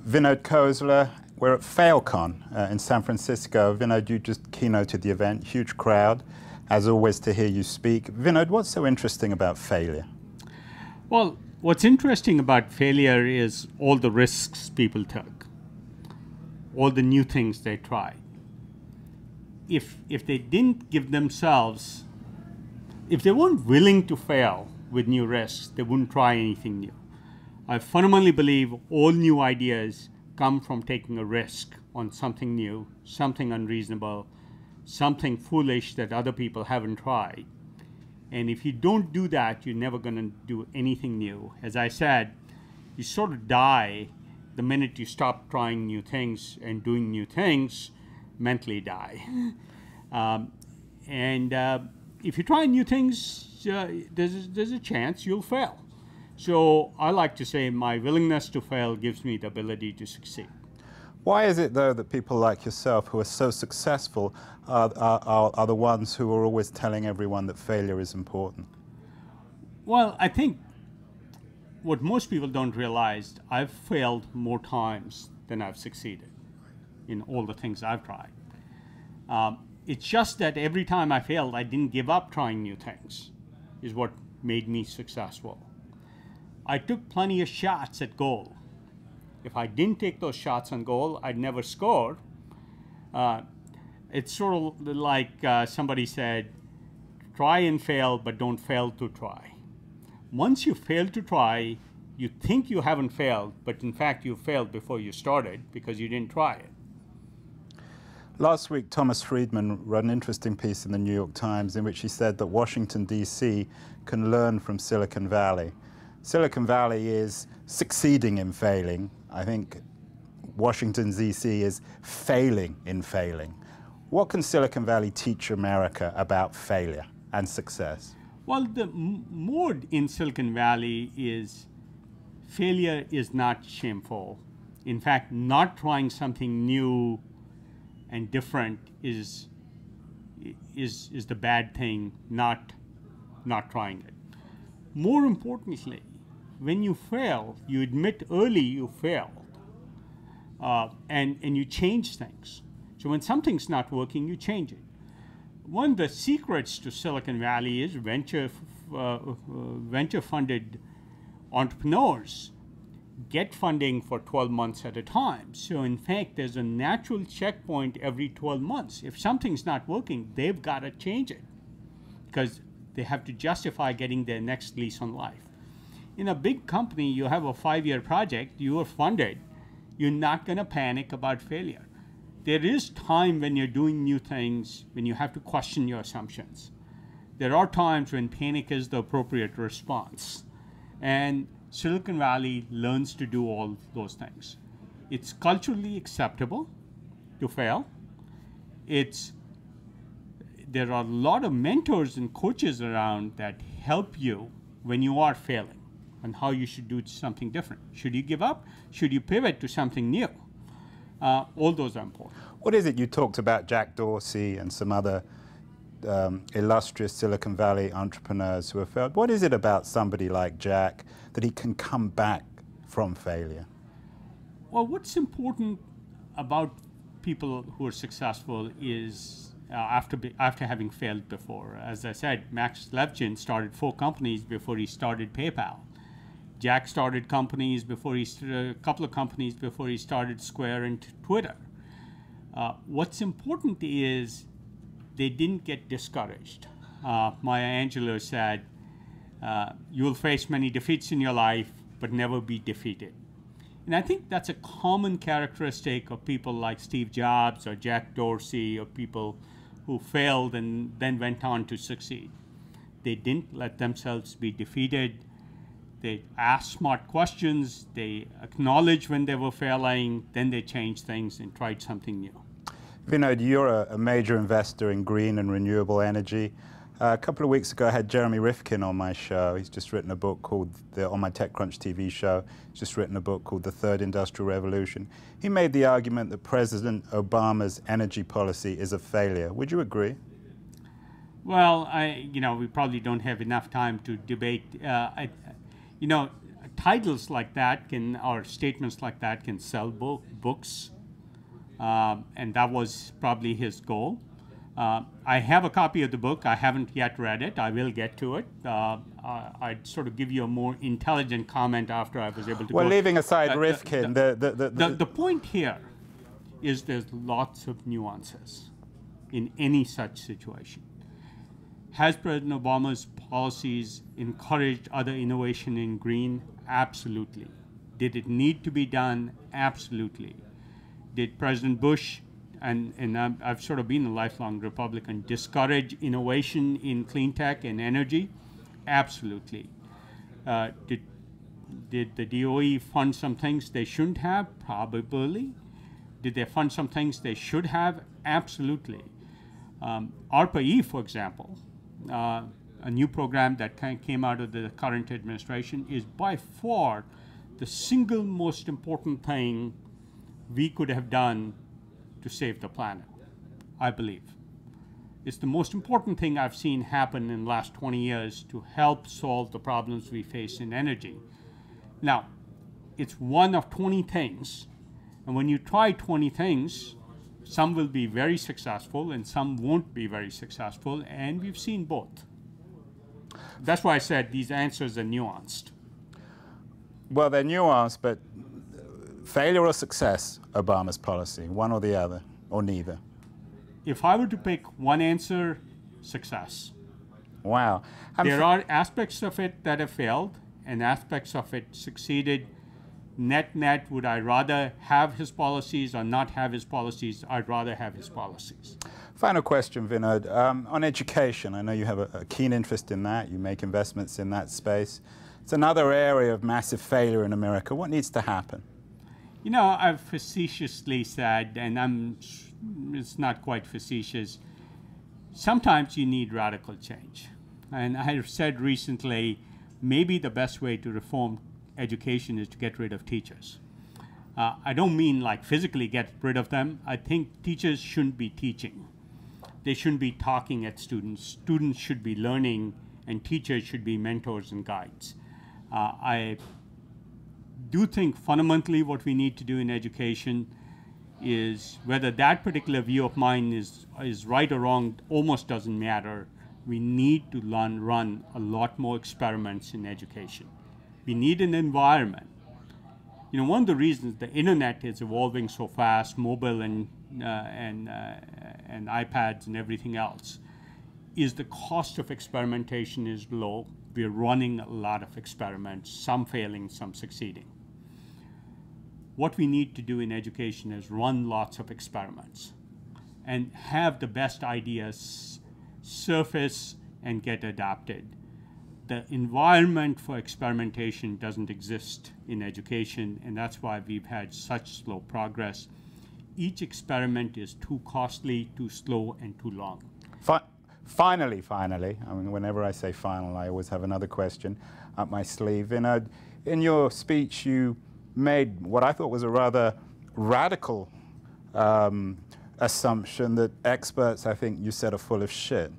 Vinod Khosla. We're at FailCon in San Francisco. Vinod, you just keynoted the event, huge crowd, as always, to hear you speak. Vinod, what's so interesting about failure? Well, what's interesting about failure is all the risks people took, all the new things they tried. If they didn't give themselves, if they weren't willing to fail with new risks, they wouldn't try anything new. I fundamentally believe all new ideas come from taking a risk on something new, something unreasonable, something foolish that other people haven't tried. And if you don't do that, you're never going to do anything new. As I said, you sort of die the minute you stop trying new things and doing new things, mentally die. If you try new things, there's a chance you'll fail. So I like to say my willingness to fail gives me the ability to succeed. Why is it, though, that people like yourself who are so successful are the ones who are always telling everyone that failure is important? Well, I think what most people don't realize, I've failed more times than I've succeeded in all the things I've tried. It's just that every time I failed, I didn't give up trying new things, is what made me successful. I took plenty of shots at goal. If I didn't take those shots on goal, I'd never score. It's sort of like somebody said, try and fail, but don't fail to try. Once you fail to try, you think you haven't failed, but in fact you failed before you started because you didn't try it. Last week, Thomas Friedman wrote an interesting piece in the New York Times in which he said that Washington, D.C. can learn from Silicon Valley. Silicon Valley is succeeding in failing. I think Washington, D.C. is failing in failing. What can Silicon Valley teach America about failure and success? Well, the mode in Silicon Valley is failure is not shameful. In fact, not trying something new and different is the bad thing, not trying it. More importantly, when you fail, you admit early you failed, and you change things. So when something's not working, you change it. One of the secrets to Silicon Valley is venture-funded entrepreneurs get funding for 12 months at a time. So in fact, there's a natural checkpoint every 12 months. If something's not working, they've got to change it because they have to justify getting their next lease on life. In a big company, you have a 5-year project, you are funded, you're not going to panic about failure. There is time when you're doing new things, when you have to question your assumptions. There are times when panic is the appropriate response. And Silicon Valley learns to do all those things. It's culturally acceptable to fail. There are a lot of mentors and coaches around that help you when you are failing and how you should do something different. Should you give up? Should you pivot to something new? All those are important. What is it you talked about Jack Dorsey and some other illustrious Silicon Valley entrepreneurs who have failed? What is it about somebody like Jack that he can come back from failure? Well, what's important about people who are successful is after having failed before. As I said, Max Levchin started 4 companies before he started PayPal. Jack started companies before a couple of companies before he started Square and Twitter. What's important is they didn't get discouraged. Maya Angelou said, you will face many defeats in your life, but never be defeated. And I think that's a common characteristic of people like Steve Jobs or Jack Dorsey or people who failed and then went on to succeed. They didn't let themselves be defeated. They asked smart questions. They acknowledged when they were failing. Then they changed things and tried something new. Vinod, you're a major investor in green and renewable energy. A couple of weeks ago, I had Jeremy Rifkin on my show. He's just written a book called, on my TechCrunch TV show, he's just written a book called The Third Industrial Revolution. He made the argument that President Obama's energy policy is a failure. Would you agree? Well, we probably don't have enough time to debate. titles like that can, or statements like that can sell books, and that was probably his goal. I have a copy of the book. I haven't yet read it. I will get to it. I'd sort of give you a more intelligent comment after I was able to. Well, go. Leaving aside Rifkin, the point here is there's lots of nuances in any such situation. Has President Obama's policies encouraged other innovation in green? Absolutely. Did it need to be done? Absolutely. Did President Bush, and I've sort of been a lifelong Republican, discourage innovation in clean tech and energy? Absolutely. Did the DOE fund some things they shouldn't have? Probably. Did they fund some things they should have? Absolutely. ARPA-E, for example, a new program that came out of the current administration, is by far the single most important thing we could have done to save the planet, I believe. It's the most important thing I've seen happen in the last 20 years to help solve the problems we face in energy. Now, it's one of 20 things, and when you try 20 things, some will be very successful and some won't be very successful, and we've seen both. That's why I said these answers are nuanced. Well, they're nuanced, but failure or success, Obama's policy, one or the other, or neither? If I were to pick one answer, success. Wow. There are aspects of it that have failed and aspects of it succeeded. Net, would I rather have his policies or not have his policies? I'd rather have his policies. Final question, Vinod. On education, I know you have a keen interest in that. You make investments in that space. It's another area of massive failure in America. What needs to happen? You know, I've facetiously said, and it's not quite facetious, sometimes you need radical change. And I have said recently, maybe the best way to reform education is to get rid of teachers. I don't mean like physically get rid of them. I think teachers shouldn't be teaching. They shouldn't be talking at students. Students should be learning, and teachers should be mentors and guides. I do think fundamentally what we need to do in education is, whether that particular view of mine is right or wrong almost doesn't matter. We need to run a lot more experiments in education. We need an environment. You know, one of the reasons the internet is evolving so fast, mobile and iPads and everything else, is the cost of experimentation is low. We're running a lot of experiments, some failing, some succeeding. What we need to do in education is run lots of experiments and have the best ideas surface and get adopted. The environment for experimentation doesn't exist in education, and that's why we've had such slow progress. Each experiment is too costly, too slow, and too long. Finally, I mean, whenever I say final, I always have another question up my sleeve. In your speech, you made what I thought was a rather radical assumption that experts, I think you said, are full of shit.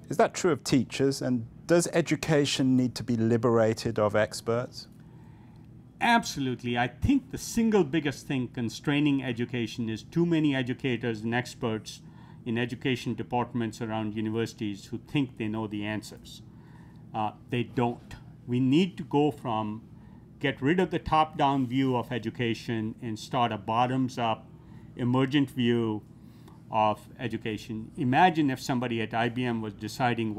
Is that true of teachers? And does education need to be liberated of experts? Absolutely. I think the single biggest thing constraining education is too many educators and experts in education departments around universities who think they know the answers. They don't. We need to go from get rid of the top-down view of education and start a bottoms-up, emergent view of education. Imagine if somebody at IBM was deciding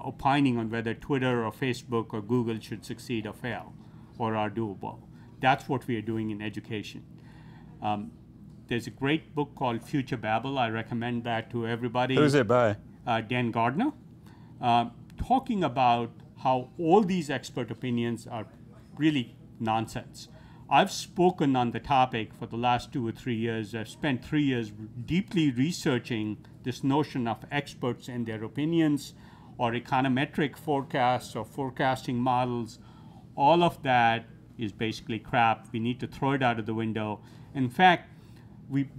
opining on whether Twitter or Facebook or Google should succeed or fail or are doable. That's what we are doing in education. There's a great book called Future Babel. I recommend that to everybody. Who's it by? Dan Gardner, talking about how all these expert opinions are really nonsense. I've spoken on the topic for the last 2 or 3 years. I've spent 3 years deeply researching this notion of experts and their opinions, or econometric forecasts or forecasting models. All of that is basically crap. We need to throw it out of the window. In fact,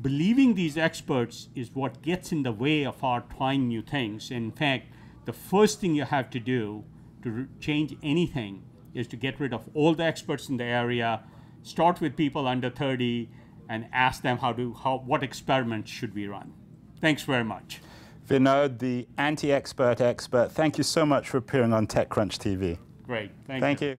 believing these experts is what gets in the way of our trying new things. In fact, the first thing you have to do to change anything is to get rid of all the experts in the area, start with people under 30, and ask them what experiments should we run. Thanks very much. Vinod, the anti-expert expert, thank you so much for appearing on TechCrunch TV. Great. Thank you.